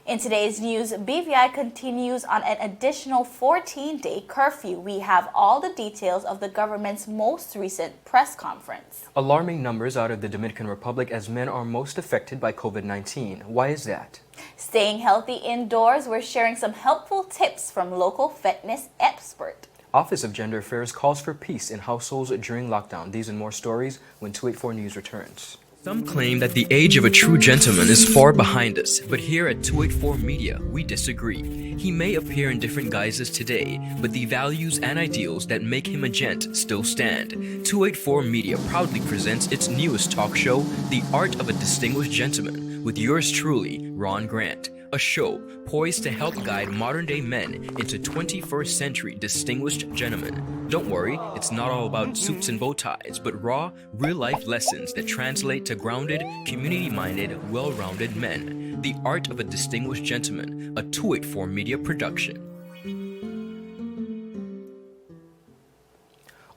In today's news, BVI continues on an additional 14-day curfew. We have all the details of the government's most recent press conference. Alarming numbers out of the Dominican Republic as men are most affected by COVID-19. Why is that? Staying healthy indoors, we're sharing some helpful tips from local fitness expert. Office of Gender Affairs calls for peace in households during lockdown. These and more stories when 284 News returns. Some claim that the age of a true gentleman is far behind us, but here at 284 Media, we disagree. He may appear in different guises today, but the values and ideals that make him a gent still stand. 284 Media proudly presents its newest talk show, The Art of a Distinguished Gentleman, with yours truly, Ron Grant. A show poised to help guide modern-day men into 21st century distinguished gentlemen. Don't worry, it's not all about suits and bow ties, but raw, real-life lessons that translate to grounded, community-minded, well-rounded men. The Art of a Distinguished Gentleman, a 284 Media production.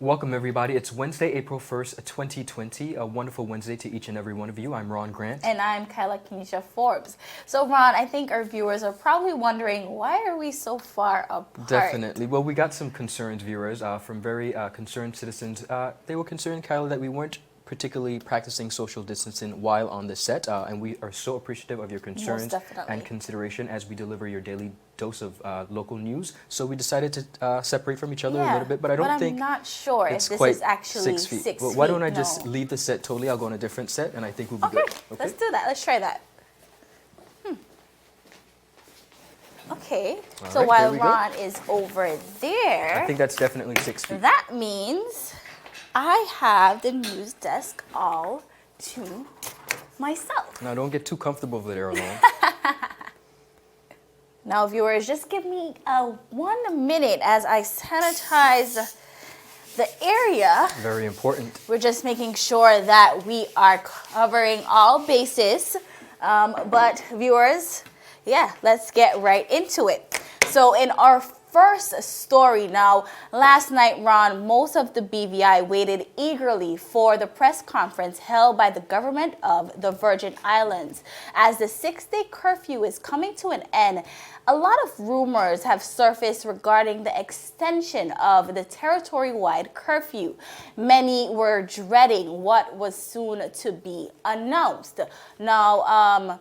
Welcome everybody. It's Wednesday, April 1st, 2020. A wonderful Wednesday to each and every one of you. I'm Ron Grant. And I'm Kyla Kenesha Forbes. So Ron, I think our viewers are probably wondering, why are we so far apart? Definitely. Well, we got some concerned viewers from very concerned citizens. They were concerned, Kyla, that we weren't particularly practicing social distancing while on the set, and we are so appreciative of your concerns and consideration as we deliver your daily dose of local news. So we decided to separate from each other a little bit, but I don't think I'm not sure if this is actually 6 feet. Well, why don't I just leave the set totally? I'll go on a different set, and I think we'll be good. Okay, let's do that. Let's try that. Okay, so while Ron is over there, I think that's definitely 6 feet. That means I have the news desk all to myself. Now, don't get too comfortable over there alone. Now, viewers, just give me 1 minute as I sanitize the area. Very important. We're just making sure that we are covering all bases. But viewers, let's get right into it. So in our first story now, last night, Ron, most of the BVI waited eagerly for the press conference held by the government of the Virgin Islands. As the 6-day curfew is coming to an end, a lot of rumors have surfaced regarding the extension of the territory-wide curfew. Many were dreading what was soon to be announced. Now,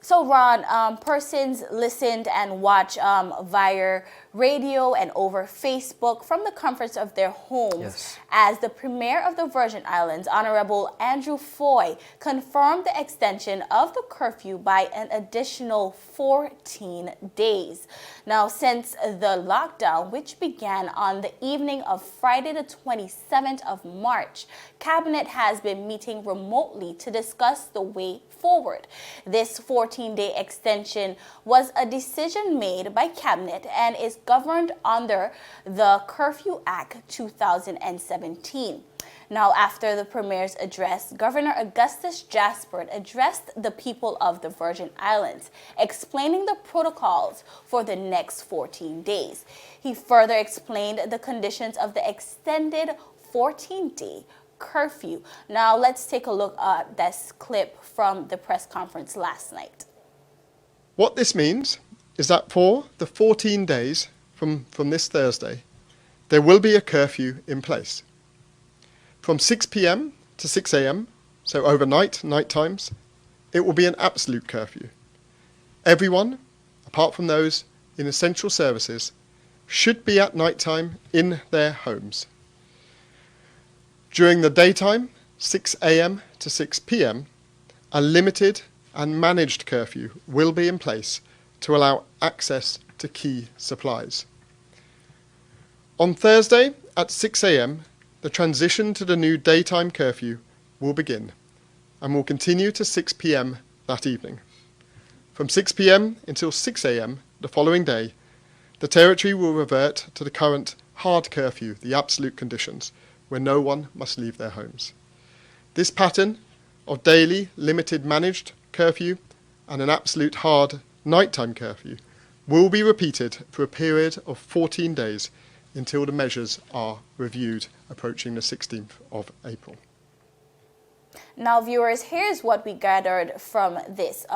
so Ron, persons listened and watched via radio and over Facebook from the comforts of their homes as the Premier of the Virgin Islands, Honorable Andrew Foy, confirmed the extension of the curfew by an additional 14 days. Now, since the lockdown, which began on the evening of Friday the 27th of March, Cabinet has been meeting remotely to discuss the way forward. This 14-day extension was a decision made by Cabinet and is governed under the Curfew Act 2017. Now, after the Premier's address, Governor Augustus Jasper addressed the people of the Virgin Islands, explaining the protocols for the next 14 days. He further explained the conditions of the extended 14-day curfew. Now, let's take a look at this clip from the press conference last night. What this means is that for the 14 days from this Thursday, there will be a curfew in place. From 6 p.m. to 6 a.m., so overnight, night times, it will be an absolute curfew. Everyone, apart from those in essential services, should be at night time in their homes. During the daytime, 6 a.m. to 6 p.m., a limited and managed curfew will be in place to allow access to key supplies. On Thursday at 6 a.m, the transition to the new daytime curfew will begin and will continue to 6 p.m. that evening. From 6 p.m. until 6 a.m. the following day, the territory will revert to the current hard curfew, the absolute conditions, where no one must leave their homes. This pattern of daily, limited, managed curfew and an absolute hard nighttime curfew will be repeated for a period of 14 days until the measures are reviewed approaching the 16th of April. Now, viewers, here's what we gathered from this.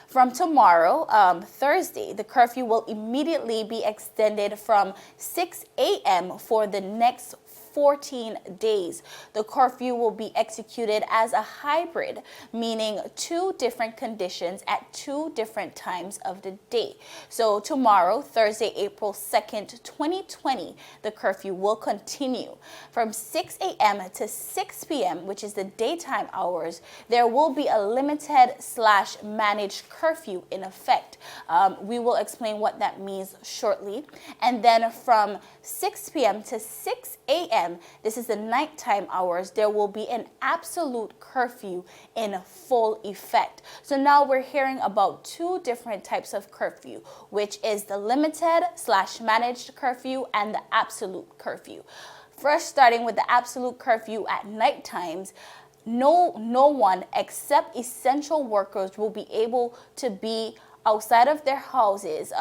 From tomorrow, Thursday, the curfew will immediately be extended from 6 a.m. for the next 14 days. The curfew will be executed as a hybrid, meaning 2 different conditions at 2 different times of the day. So tomorrow, Thursday, April 2nd, 2020, the curfew will continue. From 6 a.m. to 6 p.m., which is the daytime hours, there will be a limited/managed curfew in effect. We will explain what that means shortly. And then from 6 p.m. to 6 a.m., this is the nighttime hours, there will be an absolute curfew in full effect. So now we're hearing about 2 different types of curfew, which is the limited/managed curfew and the absolute curfew. First, starting with the absolute curfew at night times, no one except essential workers will be able to be outside of their houses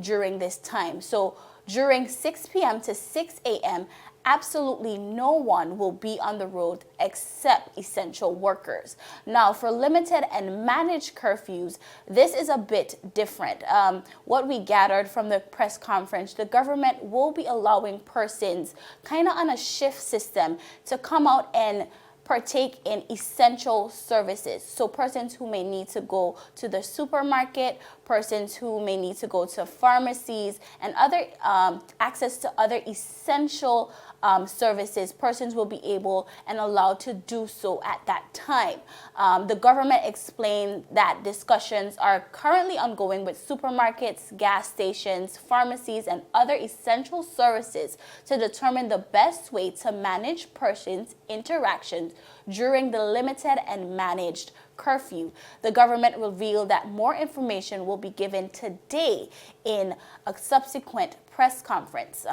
during this time. So during 6 p.m. to 6 a.m., absolutely no one will be on the road except essential workers. Now, for limited and managed curfews, this is a bit different. What we gathered from the press conference, the government will be allowing persons kind of on a shift system to come out and partake in essential services. So persons who may need to go to the supermarket, persons who may need to go to pharmacies and other access to other essential services, persons will be able and allowed to do so at that time. The government explained that discussions are currently ongoing with supermarkets, gas stations, pharmacies, and other essential services to determine the best way to manage persons' interactions during the limited and managed curfew. The government revealed that more information will be given today in a subsequent press conference.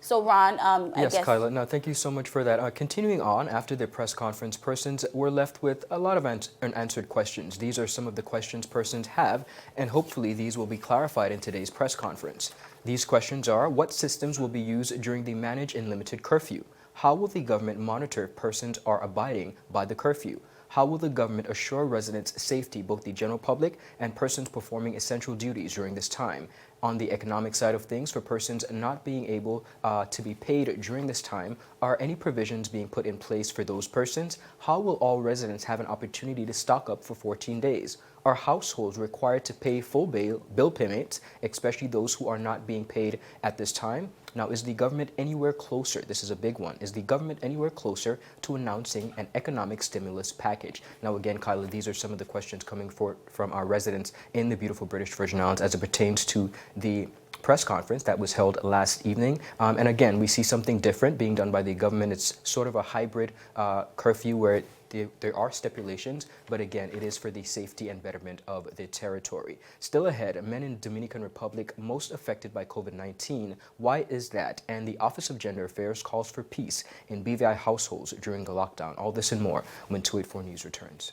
So Ron, yes, Kyla, no, thank you so much for that. Continuing on, after the press conference, persons were left with a lot of unanswered questions. These are some of the questions persons have, and hopefully these will be clarified in today's press conference. These questions are: what systems will be used during the managed and limited curfew? How will the government monitor persons are abiding by the curfew? How will the government assure residents' safety, both the general public and persons performing essential duties during this time? On the economic side of things, for persons not being able to be paid during this time, are any provisions being put in place for those persons? How will all residents have an opportunity to stock up for 14 days? Are households required to pay full bill payments, especially those who are not being paid at this time? Now, is the government anywhere closer? This is a big one. Is the government anywhere closer to announcing an economic stimulus package? Now, again, Kyla, these are some of the questions coming from our residents in the beautiful British Virgin Islands as it pertains to the press conference that was held last evening. And again, we see something different being done by the government. It's sort of a hybrid curfew where there are stipulations, but again, it is for the safety and betterment of the territory. Still ahead, men in Dominican Republic most affected by COVID-19. Why is that? And the Office of Gender Affairs calls for peace in BVI households during the lockdown. All this and more when 284 News returns.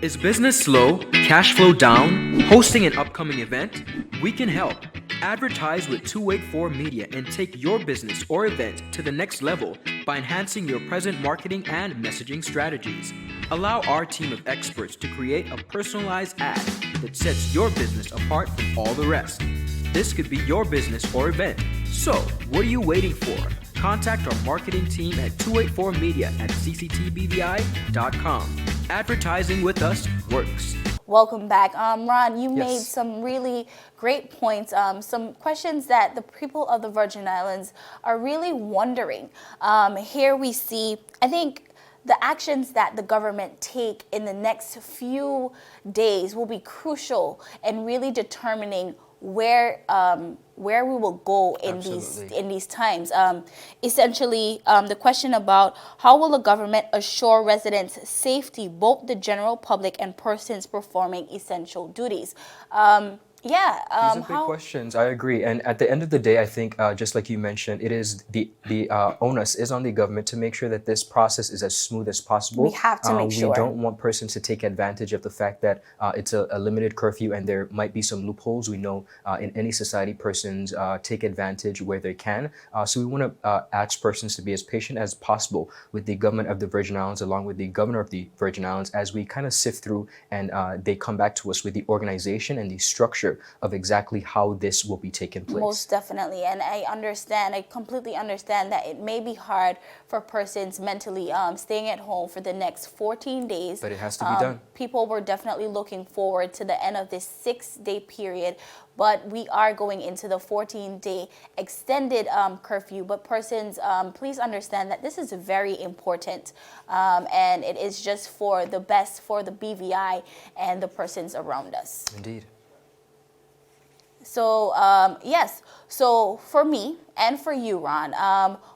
Is business slow? Cash flow down? Hosting an upcoming event? We can help. Advertise with 284 Media and take your business or event to the next level by enhancing your present marketing and messaging strategies. Allow our team of experts to create a personalized ad that sets your business apart from all the rest. This could be your business or event. So, what are you waiting for? Contact our marketing team at 284media@cctbvi.com. Advertising with us works. Welcome back. Ron, you made Yes. some really great points, some questions that the people of the Virgin Islands are really wondering. Here we see, I think, the actions that the government take in the next few days will be crucial in really determining where we will go in these times. Essentially, the question about how will the government assure residents' safety, both the general public and persons performing essential duties. Yeah. These are big questions. I agree. And at the end of the day, I think, just like you mentioned, it is the onus is on the government to make sure that this process is as smooth as We possible. have to make We sure. don't want persons to take advantage of the fact that it's a limited curfew and there might be some loopholes. We know in any society, persons take advantage where they can. So we want to ask persons to be as patient as possible with the government of the Virgin Islands, along with the governor of the Virgin Islands, as we kind of sift through and they come back to us with the organization and the structure of exactly how this will be taking place. Most definitely. And I completely understand that it may be hard for persons mentally staying at home for the next 14 days. But it has to be done. People were definitely looking forward to the end of this 6-day period, but we are going into the 14-day extended curfew. But persons, please understand that this is very important, and it is just for the best for the BVI and the persons around us. Indeed. So, yes. So for me and for you, Ron,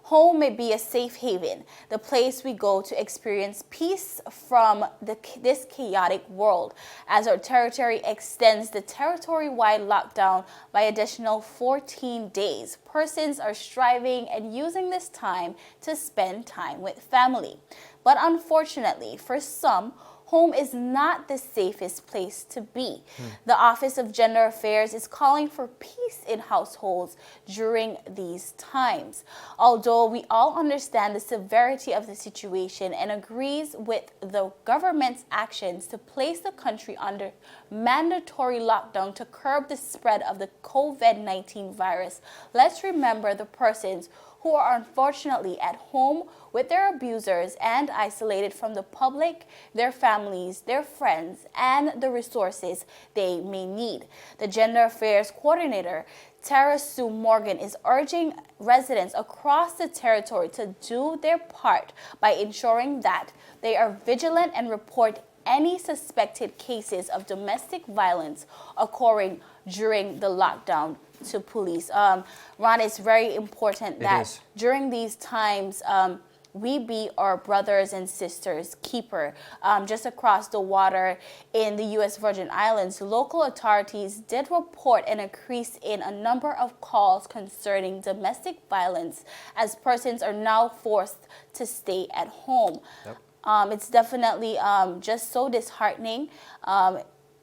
home may be a safe haven, the place we go to experience peace from this chaotic world. As our territory extends the territory-wide lockdown by additional 14 days, persons are striving and using this time to spend time with family. But unfortunately, for some, home is not the safest place to be. The Office of Gender Affairs is calling for peace in households during these times. Although we all understand the severity of the situation and agrees with the government's actions to place the country under mandatory lockdown to curb the spread of the COVID-19 virus, let's remember the persons who are unfortunately at home with their abusers and isolated from the public, their families, their friends, and the resources they may need. The Gender Affairs Coordinator, Tara Sue Morgan, is urging residents across the territory to do their part by ensuring that they are vigilant and report any suspected cases of domestic violence occurring during the lockdown to police. Ron, it's very important that during these times, we be our brothers and sisters keeper. Just across the water in the U.S. Virgin Islands, local authorities did report an increase in a number of calls concerning domestic violence as persons are now forced to stay at home. Yep. It's definitely just so disheartening.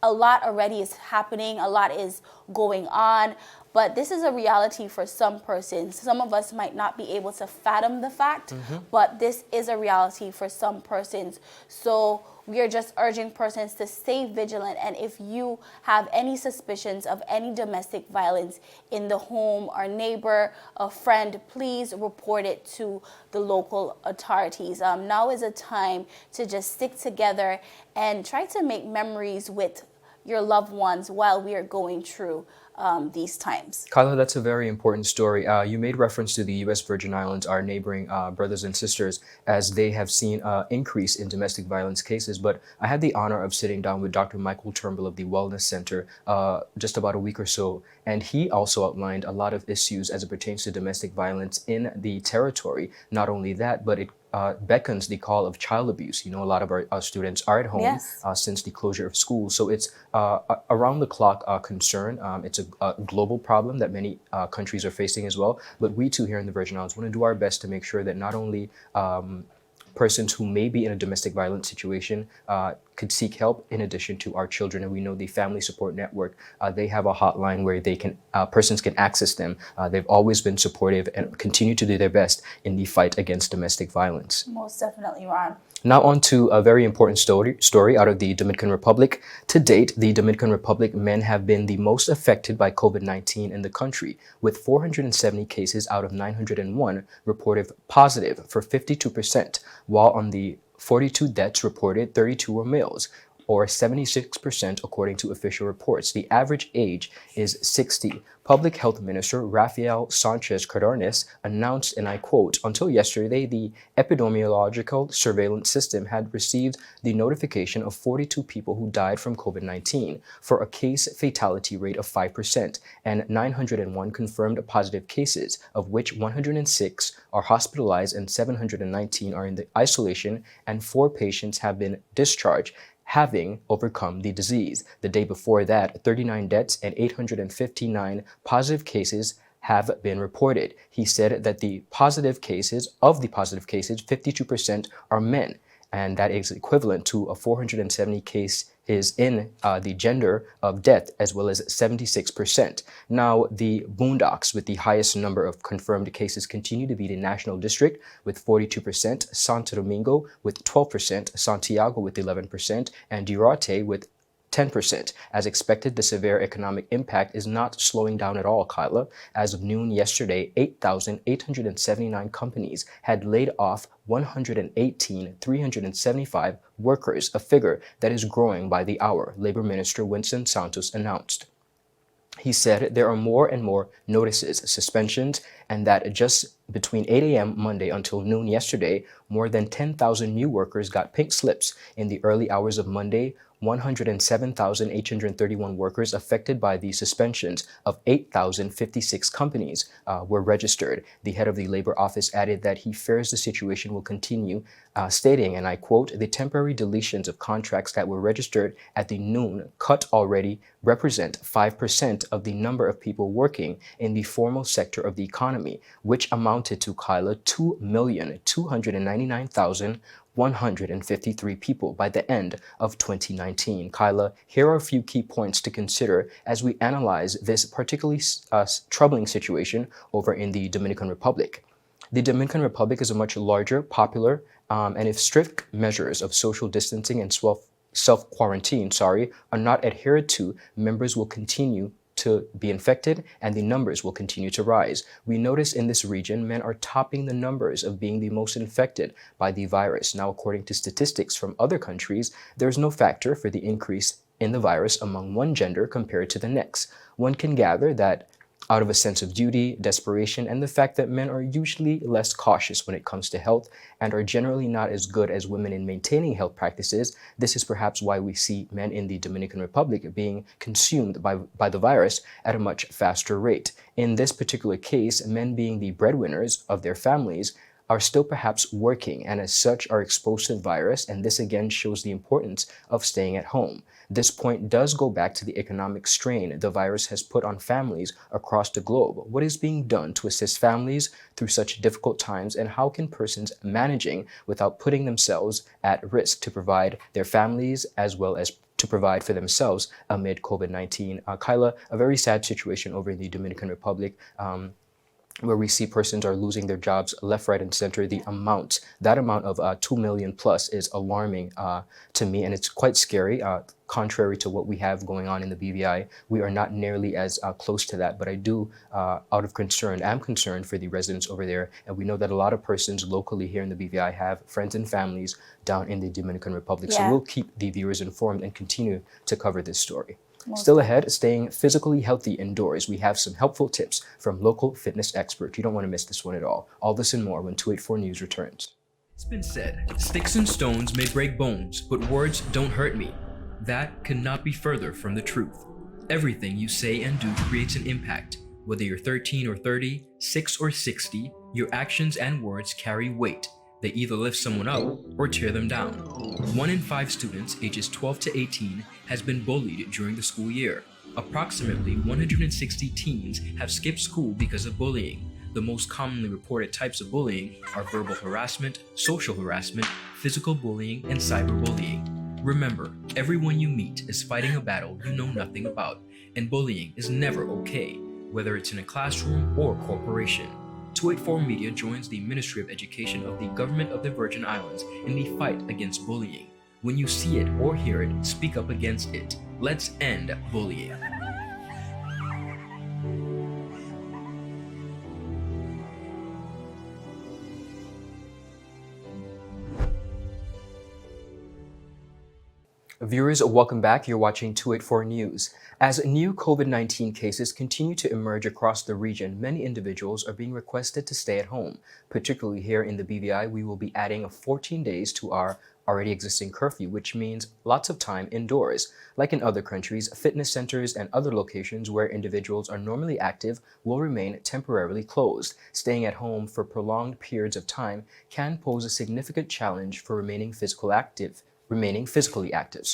A lot already is happening, a lot is going on, but this is a reality for some persons. Some of us might not be able to fathom the fact, but this is a reality for some persons. So we are just urging persons to stay vigilant, and if you have any suspicions of any domestic violence in the home, or neighbor, a friend, please report it to the local authorities. Now is a time to just stick together and try to make memories with your loved ones while we are going through these times. Kyla, that's a very important story. You made reference to the U.S. Virgin Islands, our neighboring brothers and sisters, as they have seen an increase in domestic violence cases. But I had the honor of sitting down with Dr. Michael Turnbull of the Wellness Center just about a week or so, and he also outlined a lot of issues as it pertains to domestic violence in the territory. Not only that, but it beckons the call of child abuse. You know, a lot of our students are at home since the closure of schools. So it's around the clock concern. It's a global problem that many countries are facing as well. But we too here in the Virgin Islands want to do our best to make sure that not only persons who may be in a domestic violence situation could seek help in addition to our children. And we know the Family Support Network, they have a hotline where they can persons can access them. They've always been supportive and continue to do their best in the fight against domestic violence. Most definitely, Ron. Now on to a very important story out of the Dominican Republic. To date, the Dominican Republic men have been the most affected by COVID-19 in the country, with 470 cases out of 901 reported positive for 52%, while on the 42 deaths reported, 32 were males, or 76% according to official reports. The average age is 60. Public Health Minister Rafael Sanchez Codorniz announced, and I quote, "Until yesterday, the epidemiological surveillance system had received the notification of 42 people who died from COVID-19 for a case fatality rate of 5% and 901 confirmed positive cases, of which 106 are hospitalized and 719 are in the isolation, and 4 patients have been discharged. having overcome the disease. The day before that, 39 deaths and 859 positive cases have been reported. He said that the positive cases, 52% are men, and that is equivalent to a 470 case is in the gender of death, as well as 76%. Now, the Boondocks with the highest number of confirmed cases continue to be the National District with 42%, Santo Domingo with 12%, Santiago with 11%, and Duarte with 10%. As expected, the severe economic impact is not slowing down at all, Kyla. As of noon yesterday, 8,879 companies had laid off 118,375 workers, a figure that is growing by the hour, Labor Minister Winston Santos announced. He said there are more and more notices, suspensions, and that just between 8 a.m. Monday until noon yesterday, more than 10,000 new workers got pink slips. In the early hours of Monday, 107,831 workers affected by the suspensions of 8,056 companies were registered. The head of the labor office added that he fears the situation will continue, stating, and I quote, "The temporary deletions of contracts that were registered at the noon cut already represent 5% of the number of people working in the formal sector of the economy, which amounted to, Kyla, 2,299,153 people by the end of 2019. Kyla, here are a few key points to consider as we analyze this particularly troubling situation over in the Dominican Republic. The Dominican Republic is a much larger, popular, and if strict measures of social distancing and self-quarantine, are not adhered to, members will continue to be infected and the numbers will continue to rise. We notice in this region, men are topping the numbers of being the most infected by the virus. Now, according to statistics from other countries, there's no factor for the increase in the virus among one gender compared to the next. One can gather that out of a sense of duty, desperation, and the fact that men are usually less cautious when it comes to health and are generally not as good as women in maintaining health practices, this is perhaps why we see men in the Dominican Republic being consumed by the virus at a much faster rate. In this particular case, men being the breadwinners of their families are still perhaps working and as such are exposed to the virus, and this again shows the importance of staying at home. This point does go back to the economic strain the virus has put on families across the globe. What is being done to assist families through such difficult times, and how can persons managing without putting themselves at risk to provide their families as well as to provide for themselves amid COVID-19? Kyla, a very sad situation over in the Dominican Republic, where we see persons are losing their jobs left, right, and center. That amount of 2 million plus is alarming to me, and it's quite scary. Contrary to what we have going on in the BVI, we are not nearly as close to that, but I do, out of concern, am concerned for the residents over there, and we know that a lot of persons locally here in the BVI have friends and families down in the Dominican Republic. So we'll keep the viewers informed and continue to cover this story. Still ahead, staying physically healthy indoors, we have some helpful tips from local fitness experts. You don't want to miss this one at all. All this and more when 284 News returns. It's been said, sticks and stones may break bones, but words don't hurt me. That could not be further from the truth. Everything you say and do creates an impact. Whether you're 13 or 30, 6 or 60, your actions and words carry weight. They either lift someone up or tear them down. 1 in 5 students ages 12 to 18 has been bullied during the school year. Approximately 160 teens have skipped school because of bullying. The most commonly reported types of bullying are verbal harassment, social harassment, physical bullying, and cyberbullying. Remember, everyone you meet is fighting a battle you know nothing about, and bullying is never okay, whether it's in a classroom or corporation. 284 Media joins the Ministry of Education of the Government of the Virgin Islands in the fight against bullying. When you see it or hear it, speak up against it. Let's end bullying. Viewers, welcome back. You're watching 284 News. As new COVID-19 cases continue to emerge across the region, many individuals are being requested to stay at home. Particularly here in the BVI, we will be adding 14 days to our already existing curfew, which means lots of time indoors. Like in other countries, fitness centers and other locations where individuals are normally active will remain temporarily closed. Staying at home for prolonged periods of time can pose a significant challenge for remaining physically active. remaining physically active,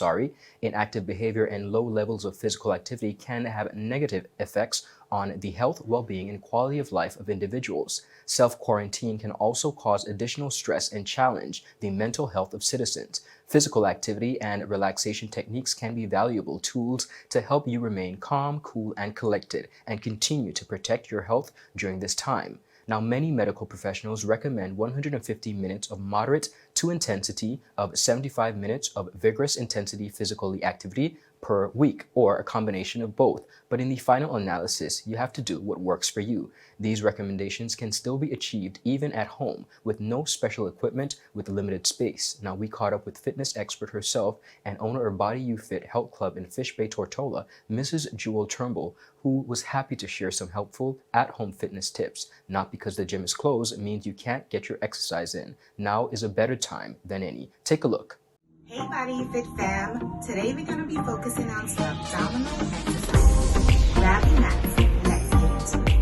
inactive behavior and low levels of physical activity can have negative effects on the health, well-being, and quality of life of individuals. Self-quarantine can also cause additional stress and challenge the mental health of citizens. Physical activity and relaxation techniques can be valuable tools to help you remain calm, cool, and collected, and continue to protect your health during this time. Now, many medical professionals recommend 150 minutes of moderate to intensity of 75 minutes of vigorous intensity physical activity per week, or a combination of both. But in the final analysis, you have to do what works for you. These recommendations can still be achieved even at home with no special equipment with limited space. Now, we caught up with fitness expert herself and owner of Body You Fit Health Club in Fish Bay, Tortola, Mrs. Jewel Turnbull, who was happy to share some helpful at-home fitness tips. Not because the gym is closed means you can't get your exercise in. Now is a better time than any. Take a look. Hey Body You Fit fam, today we're going to be focusing on some abdominal exercises. Grab your mats, let's get into it.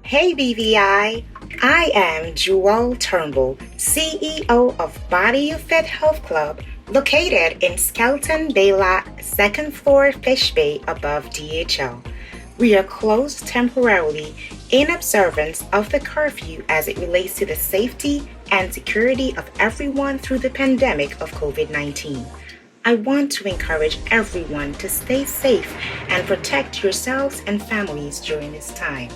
Hey BVI, I am Jewel Turnbull, CEO of Body You Fit Health Club, located in Skelton Bayla, second floor Fish Bay above DHL. We are closed temporarily in observance of the curfew as it relates to the safety and security of everyone through the pandemic of COVID-19. I want to encourage everyone to stay safe and protect yourselves and families during this time.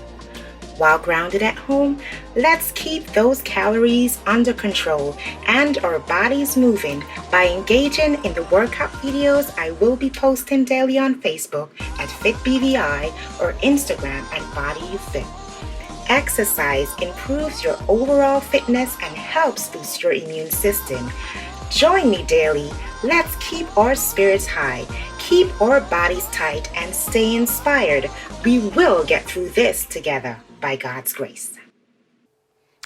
While grounded at home, let's keep those calories under control and our bodies moving by engaging in the workout videos I will be posting daily on Facebook at FitBVI or Instagram at Body You Fit. Exercise improves your overall fitness and helps boost your immune system. Join me daily. Let's keep our spirits high, keep our bodies tight, and stay inspired. We will get through this together by God's grace.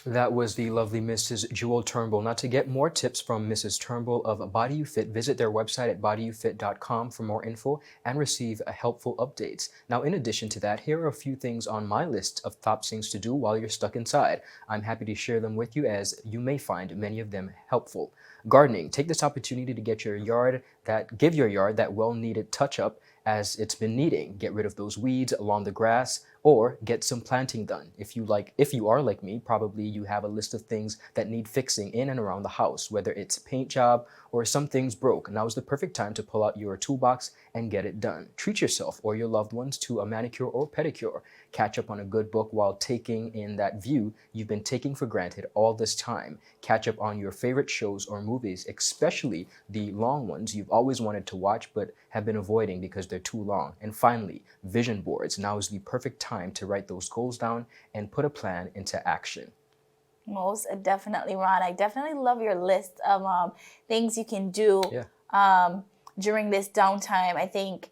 That was the lovely Mrs. Jewel Turnbull. Now, to get more tips from Mrs. Turnbull of Body You Fit, visit their website at bodyyoufit.com for more info and receive helpful updates. Now, in addition to that, here are a few things on my list of top things to do while you're stuck inside. I'm happy to share them with you as you may find many of them helpful. Gardening. Take this opportunity to give your yard that well-needed touch-up as it's been needing. Get rid of those weeds along the grass or get some planting done. If you are like me, probably you have a list of things that need fixing in and around the house, whether it's a paint job or some things broke. Now is the perfect time to pull out your toolbox and get it done. Treat yourself or your loved ones to a manicure or pedicure. Catch up on a good book while taking in that view you've been taking for granted all this time. Catch up on your favorite shows or movies, especially the long ones you've always wanted to watch but have been avoiding because they're too long. And finally, vision boards. Now is the perfect time to write those goals down and put a plan into action. Most definitely, Ron. I definitely love your list of things you can do during this downtime. I think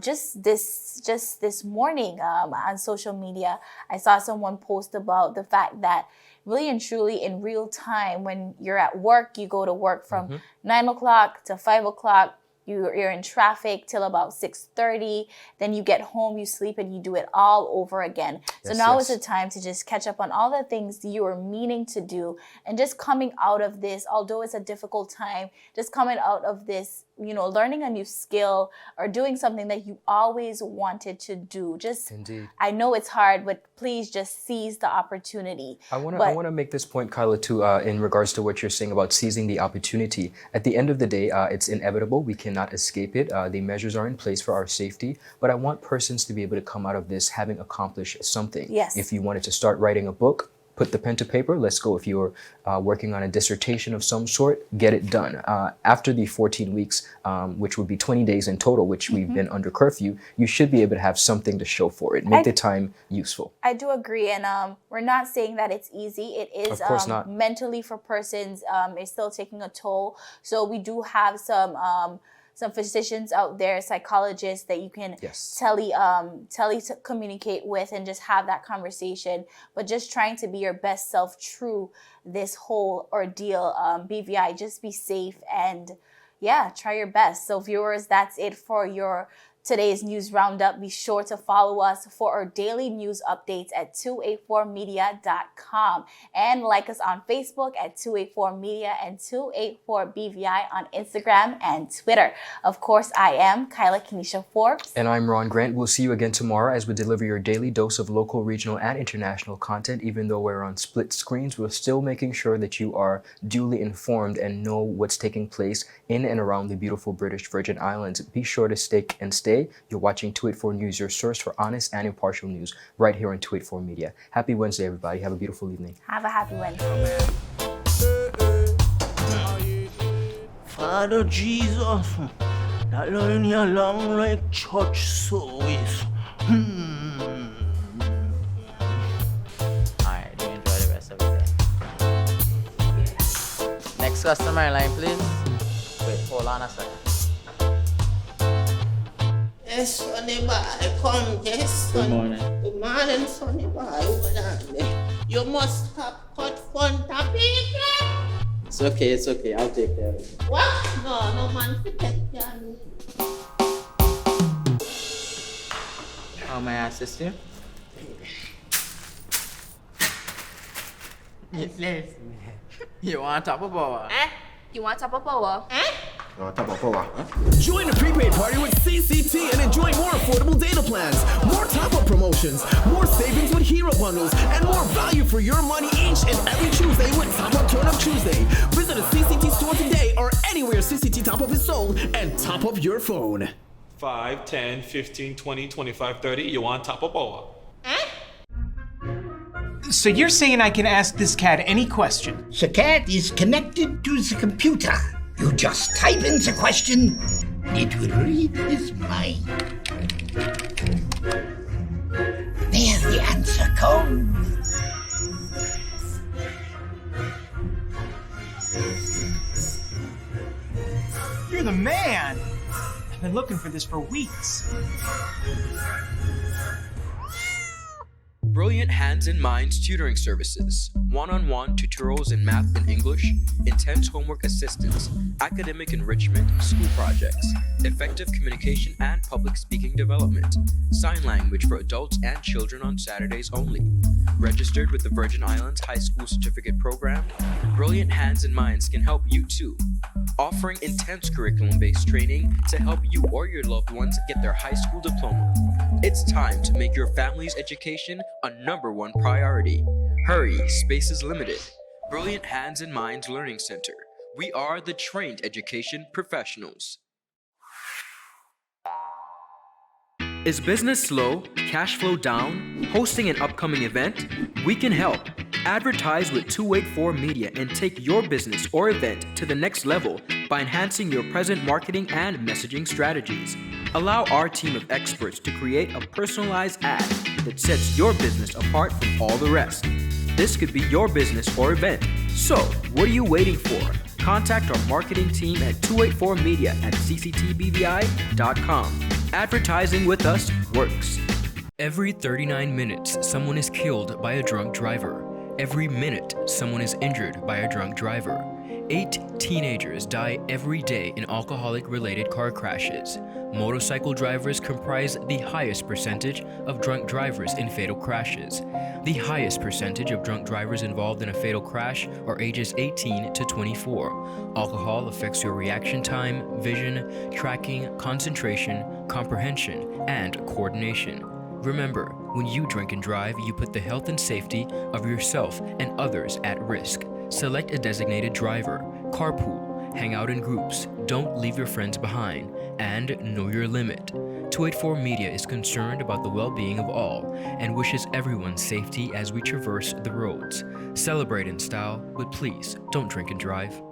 just this morning on social media, I saw someone post about the fact that really and truly in real time, when you're at work, you go to work from 9 o'clock to 5 o'clock. You're in traffic till about 6:30. Then you get home, you sleep, and you do it all over again. So now is the time to just catch up on all the things you were meaning to do. And just coming out of this, although it's a difficult time, just coming out of this learning a new skill or doing something that you always wanted to do. Just, Indeed. I know it's hard, but please just seize the opportunity. I want to make this point, Kyla, too, in regards to what you're saying about seizing the opportunity. At the end of the day, it's inevitable. We cannot escape it. The measures are in place for our safety. But I want persons to be able to come out of this having accomplished something. Yes. If you wanted to start writing a book, put the pen to paper, let's go. If you're working on a dissertation of some sort, get it done. After the 14 weeks, which would be 20 days in total, which we've been under curfew, you should be able to have something to show for it. Make the time useful. I do agree, and we're not saying that it's easy. It is, of course not. Mentally for persons, it's still taking a toll. So we do have some physicians out there, psychologists that you can communicate with and just have that conversation. But just trying to be your best self through this whole ordeal, BVI, just be safe and try your best. So viewers, that's it for your today's news roundup. Be sure to follow us for our daily news updates at 284media.com and like us on Facebook at 284media and 284BVI on Instagram and Twitter. Of course, I am Kyla Kenesha Forbes. And I'm Ron Grant. We'll see you again tomorrow as we deliver your daily dose of local, regional, and international content. Even though we're on split screens, we're still making sure that you are duly informed and know what's taking place in and around the beautiful British Virgin Islands. Be sure to stick and stay. You're watching 284 News, your source for honest and impartial news, right here on 284 Media. Happy Wednesday, everybody. Have a beautiful evening. Have a happy Wednesday. Father Jesus, that line here long like church service. Alright, you enjoy the rest of the day. Next customer line, please. Wait, hold on a second. Yes, Sonny boy, come, yes, son. Good morning. Good morning, Sonny boy. Hold on there. You must have cut fun people. It's okay, I'll take care of it. What? No man to take care of me. How may I assist you? Listen. You want top of power? You want top of power? Join the prepaid party with CCT and enjoy more affordable data plans, more top-up promotions, more savings with hero bundles, and more value for your money each and every Tuesday with Top Up Turn Up Tuesday. Visit a CCT store today or anywhere CCT Top Up is sold and top up your phone. 5, 10, 15, 20, 25, 30. You want top of power? So you're saying I can ask this cat any question? The cat is connected to the computer. You just type in the question, it will read his mind. There the answer comes. You're the man! I've been looking for this for weeks. Brilliant Hands and Minds Tutoring Services. One-on-one tutorials in math and English, intense homework assistance, academic enrichment, school projects, effective communication and public speaking development, sign language for adults and children on Saturdays only. Registered with the Virgin Islands High School Certificate Program, Brilliant Hands and Minds can help you too. Offering intense curriculum-based training to help you or your loved ones get their high school diploma. It's time to make your family's education a #1 priority. Hurry, space is limited. Brilliant Hands and Minds Learning Center. We are the trained education professionals. Is business slow? Cash flow down? Hosting an upcoming event? We can help. Advertise with 284 Media and take your business or event to the next level by enhancing your present marketing and messaging strategies. Allow our team of experts to create a personalized ad that sets your business apart from all the rest. This could be your business or event. So, what are you waiting for? Contact our marketing team at 284media at cctbvi.com. Advertising with us works. Every 39 minutes, someone is killed by a drunk driver. Every minute, someone is injured by a drunk driver. 8 teenagers die every day in alcoholic-related car crashes. Motorcycle drivers comprise the highest percentage of drunk drivers in fatal crashes. The highest percentage of drunk drivers involved in a fatal crash are ages 18 to 24. Alcohol affects your reaction time, vision, tracking, concentration, comprehension, and coordination. Remember, when you drink and drive, you put the health and safety of yourself and others at risk. Select a designated driver, carpool, hang out in groups, don't leave your friends behind, and know your limit. 284 Media is concerned about the well-being of all and wishes everyone safety as we traverse the roads. Celebrate in style, but please don't drink and drive.